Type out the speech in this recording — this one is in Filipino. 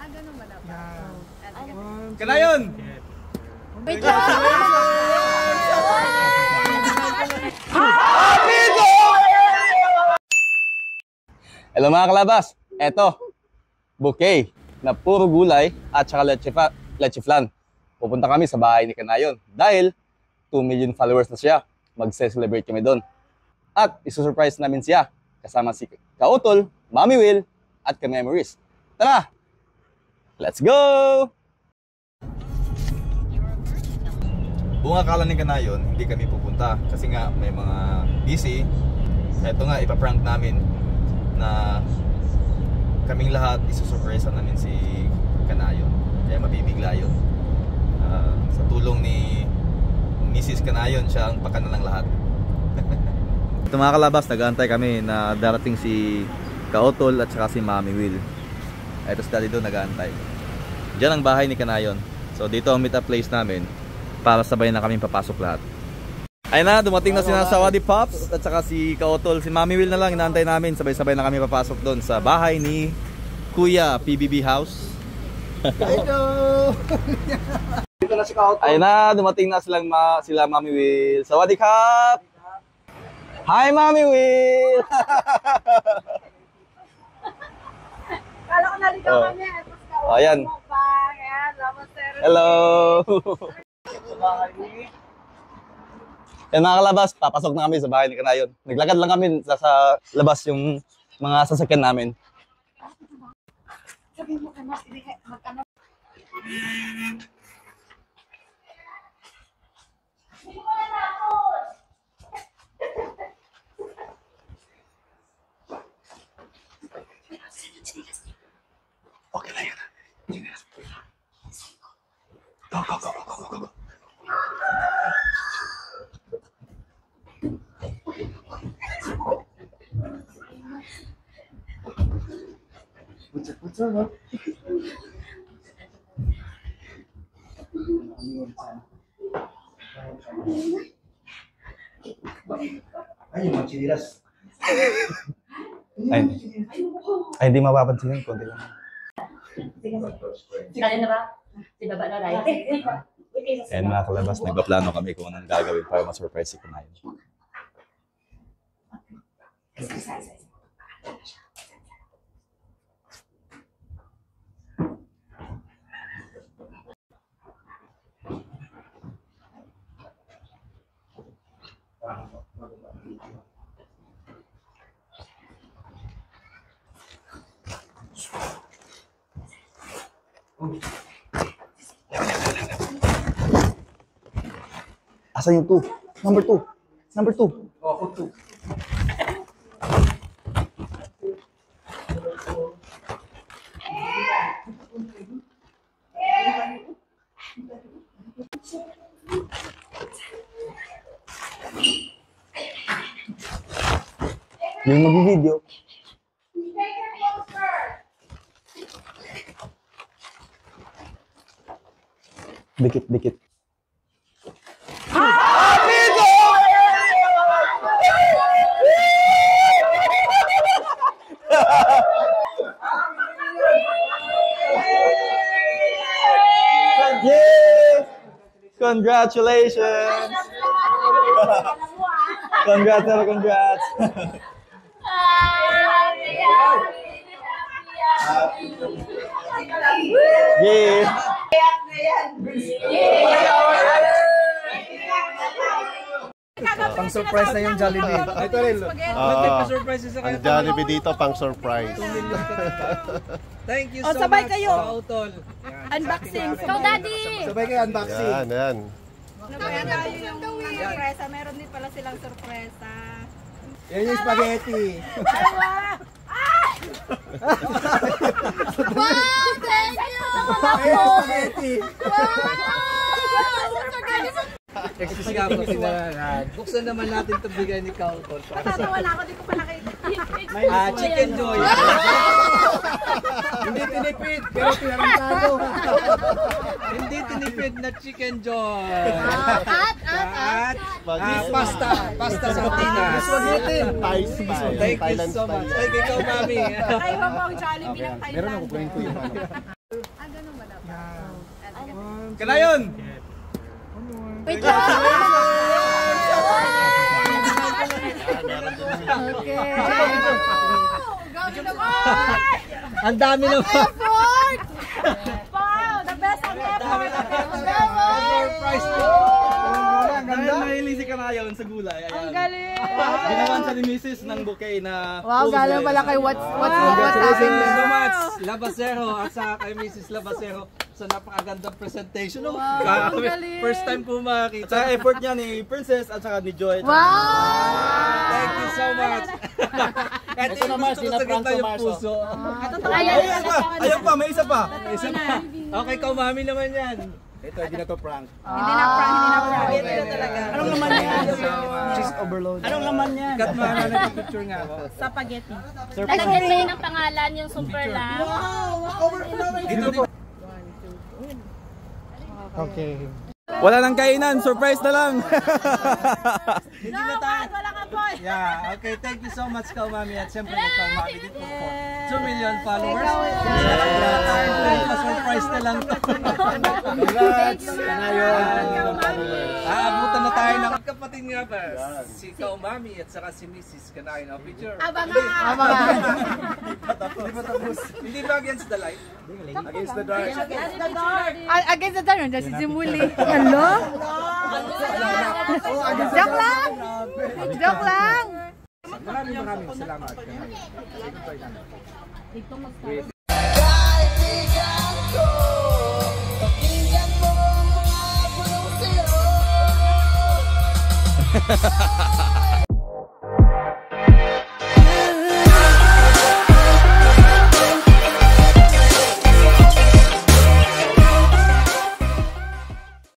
ganun ba dapat? Kanayon! Hello mga kalabas, eto, bouquet na puro gulay at saka leche flan. Pupunta kami sa bahay ni Kanayon dahil 2 million followers na siya. Magse-celebrate kami doon. At isusurprise namin siya kasama si Kautol, Mami Will at ka-memories. Tara! Let's go! Buong akala ni Kanayon, hindi kami pupunta kasi nga may mga busy. Eto nga, ipaprank namin na kaming lahat isusurpresa namin si Kanayon. Kaya mabibigla yun. Sa tulong ni Mrs. Kanayon, siya ang pakana ng lahat. Ito mga kalabas, nag-aantay kami na darating si Kautol at saka si Mami Will. Ito si Daddy doon nag-aantay. Diyan ang bahay ni Kanayon. So dito ang meet up place namin para sabay na kami papasok lahat. Ayun na, dumating na si Sawadi Pops at saka si Kautol. Si Mami Will na lang inaantay namin. Sabay-sabay na kami papasok doon sa bahay ni Kuya PBB House. Hello! Dito na si Kautol. Ayun na, dumating na sila Mami Will. Sawadi Kap! Hi Mami Will! Kala ko naligaw kami. Ayan. Hello! Yan mga kalabas, papasok na kami sa bahay ni Kanayon. Naglakad lang kami sa labas yung mga sasakyan namin. Sabi mo ka na, magkano? Okay lang yan. Go, go, go, go, go, go, go. What's up? Ay, yung magsiliras. Ay, hindi mapapansin yun. Konti lang. Kaya na ba? Si baba na tayo. Ayan mga kalabas, nagpaplano kami kung anong gagawin para ma-surprise si Kanayon. Asan yung 2? Number 2. Number 2. Oh, 2. Yung mag-video. Dikit. Yay! Congratulations! Congrats! Yay! Pang-surprise na yung Jollibee. Ito rin. Nagpa-surprise sa kanya. Ang Jollibee dito, pang-surprise. Thank you so much. Sabay kayo. Kautol. Unboxing. Go, Daddy! Sabay kayo unboxing. Yan. Nabaya tayo yung sorpresa. Meron din pala silang sorpresa. Yan yung spaghetti. Wow! Thank you! Spaghetti. Wow! Buksan naman natin ito bigay ni Kautol. Natatawa na ako, di ko pa nakita. Chicken Joy. Hindi tinipid, pero pinarantado. Hindi tinipid na Chicken Joy. At pasta sa Pinas. Thai style. Thank you so much. Thank you, Mami. Ay, wapang Jollibee ng Thailand. Meron ako kwento yun. Kanayon! Wait lang! Okay. Gabi naman! Ang dami naman. Effort! Wow! The best ang effort! Surprise po. Dahil mahilig si Kanayon sa gulay. Ang galing! Ginawan sa ni Mrs. ng bouquet na... Wow, galing pala kay what's Congratulations happening so now. much, Labasero, at sa kay Mrs. Labasero sa napakagandang presentation. Oh. Wow, ang galing. First time po At makakita. saka effort niya ni Princess at saka ni Joy. Wow! Thank you so much. At ito naman, sinaprank ko puso. Ayun pa, may isa pa. Isa pa. Okay, kaumami naman yan. Ito, hindi na to prank. Hindi na prank, hindi na prank. Ito talaga. Anong laman yan? Cheese overload. Anong laman yan? Kat mo na nagpipicture nga ako. Spaghetti. Talagyan tayo ng pangalan yung super lang. Dito po. Okay. Wala nang kainan, surprise na lang. Hindi na tayo. Yeah, okay. Thank you so much, Kaumami. At siyempre, Kaumami dito po. 2 million followers. Pa-surprise na lang to. Congrats! Kanayon! Aabutan na tayo ng kapatid nga ba? Si Kaumami at saka si Mrs. Kanayon. Picture. Abangan! Hindi pa tapos. Hindi ba against the light? Against the dark. Against the time, just simuli. Hello? Joke lang! Joke lang! Maraming salamat. Pakinggan mo mga bulong sa'yo.